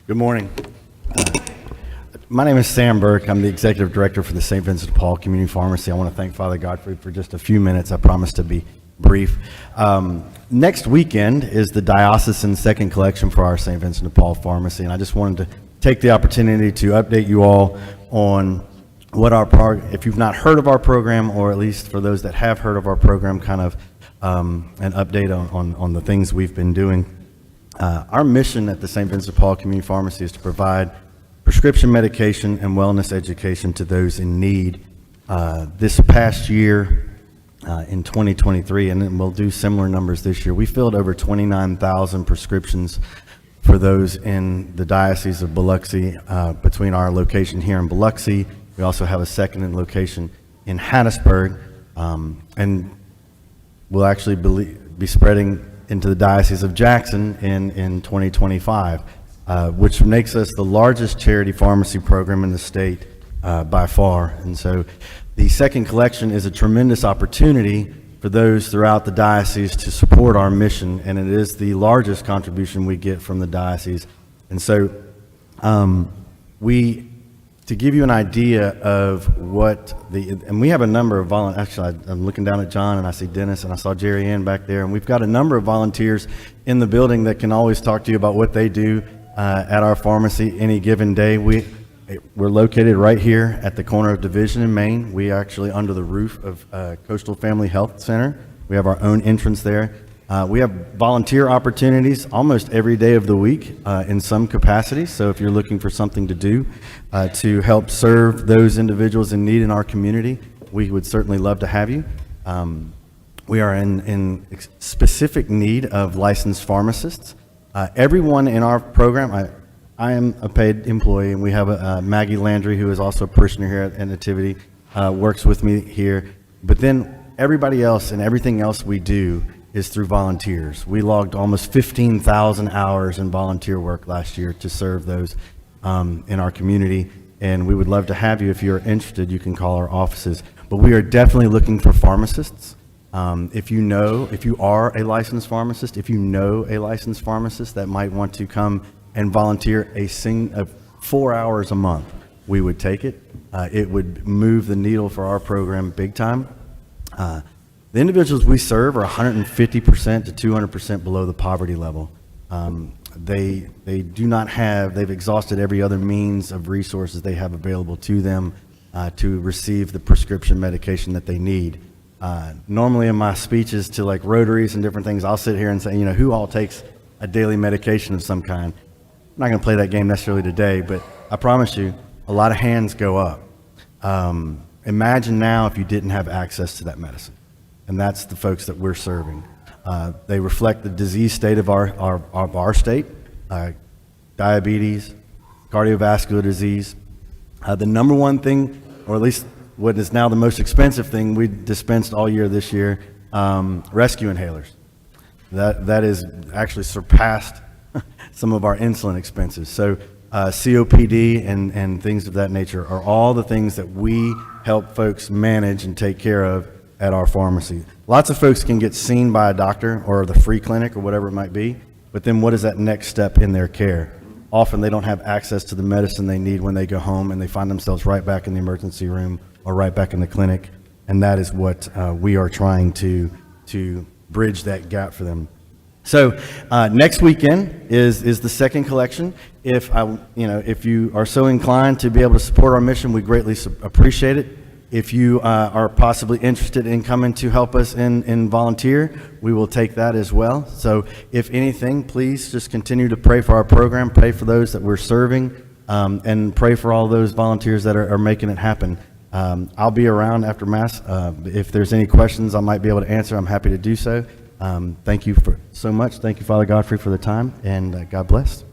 Good morning. My name is Sam Burke. I'm the Executive Director for the St. Vincent de Paul Community Pharmacy. I want to thank Father Godfrey for just a few minutes. I promise to be brief. Next weekend is the Diocesan second collection for our St. Vincent de Paul Pharmacy, and I just wanted to take the opportunity to update you all on what if you've not heard of our program, or at least for those that have heard of our program, kind of an update on the things we've been doing. Our mission at the St. Vincent de Paul Community Pharmacy is to provide prescription medication and wellness education to those in need. This past year, in 2023, and then we'll do similar numbers this year, we filled over 29,000 prescriptions for those in the Diocese of Biloxi, between our location here in Biloxi. We also have a second location in Hattiesburg, and we'll actually be spreading into the Diocese of Jackson in 2025, which makes us the largest charity pharmacy program in the state by far. And so the second collection is a tremendous opportunity for those throughout the diocese to support our mission, and it is the largest contribution we get from the diocese. And so to give you an idea of and we have a number of volunteers. Actually, I'm looking down at John and I see Dennis and I saw Jerry Ann back there, and we've got a number of volunteers in the building that can always talk to you about what they do at our pharmacy any given day. We're located right here at the corner of Division and Main. We are actually under the roof of Coastal Family Health Center. We have our own entrance there. We have volunteer opportunities almost every day of the week in some capacity. So if you're looking for something to do to help serve those individuals in need in our community, we would certainly love to have you. We are in specific need of licensed pharmacists. Everyone in our program, I am a paid employee, and we have Maggie Landry, who is also a parishioner here at Nativity, works with me here. But then everybody else and everything else we do is through volunteers. We logged almost 15,000 hours in volunteer work last year to serve those in our community, and we would love to have you. If you're interested, you can call our offices. But we are definitely looking for pharmacists. If you are a licensed pharmacist, if you know a licensed pharmacist that might want to come and volunteer 4 hours a month, we would take it. It would move the needle for our program big time. The individuals we serve are 150% to 200% below the poverty level. They've exhausted every other means of resources they have available to them to receive the prescription medication that they need. Normally in my speeches to like Rotaries and different things, I'll sit here and say, who all takes a daily medication of some kind? I'm not going to play that game necessarily today, but I promise you, a lot of hands go up. Imagine now if you didn't have access to that medicine. And that's the folks that we're serving. They reflect the disease state of our state, diabetes, cardiovascular disease. The number one thing, or at least what is now the most expensive thing we dispensed all year this year, rescue inhalers. That is actually surpassed some of our insulin expenses. So COPD and things of that nature are all the things that we help folks manage and take care of at our pharmacy. Lots of folks can get seen by a doctor or the free clinic or whatever it might be, but then what is that next step in their care? Often they don't have access to the medicine they need when they go home, and they find themselves right back in the emergency room or right back in the clinic, and that is what we are trying to bridge that gap for them. So next weekend is the second collection. If you are so inclined to be able to support our mission, we greatly appreciate it. If you are possibly interested in coming to help us in volunteer, we will take that as well. So if anything, please just continue to pray for our program, pray for those that we're serving, and pray for all those volunteers that are making it happen. I'll be around after Mass. If there's any questions I might be able to answer, I'm happy to do so. Thank you so much. Thank you, Father Godfrey, for the time, and God bless.